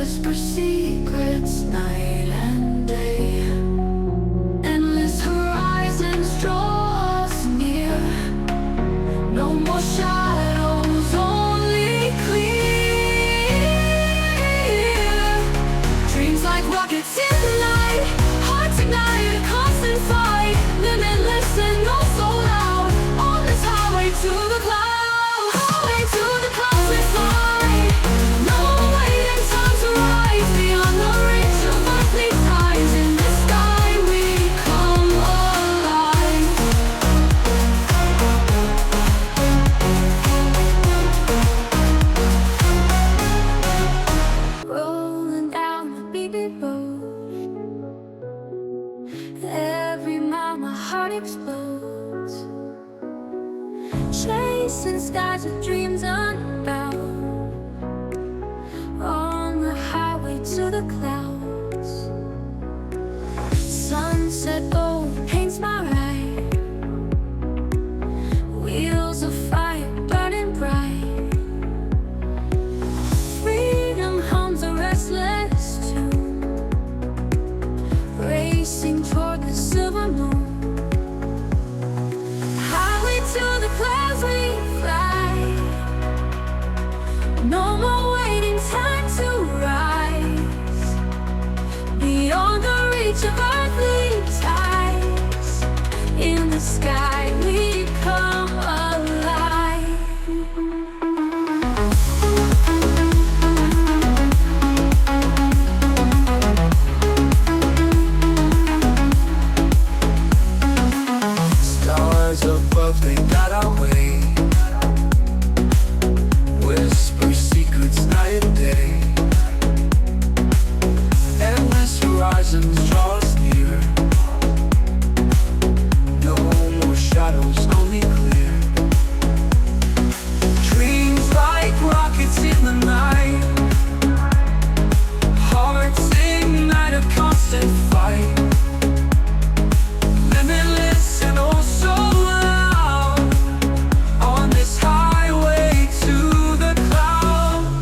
whisper secrets night and day. Endless horizons draw us near. No more shadows, only clear. Dreams like rockets in the night, hearts ignite, a constant fight. Limitless and oh so loud, on this highway to the clouds. Highway to the clouds we fly. No waiting time to rise beyond the reach of earthly ties. In the sky we come alive. Rolling down the beat road, every mile my heart explodes. Chasing skies with dreams unbound, on the highway to the clouds. Sunset gold paints my ride, wheels of fire burning bright. Freedom hums a restless tune, racing toward the silver moon. Highway to the clouds we fly. No more waiting time to rise beyond the reach of earthly ties. In the sky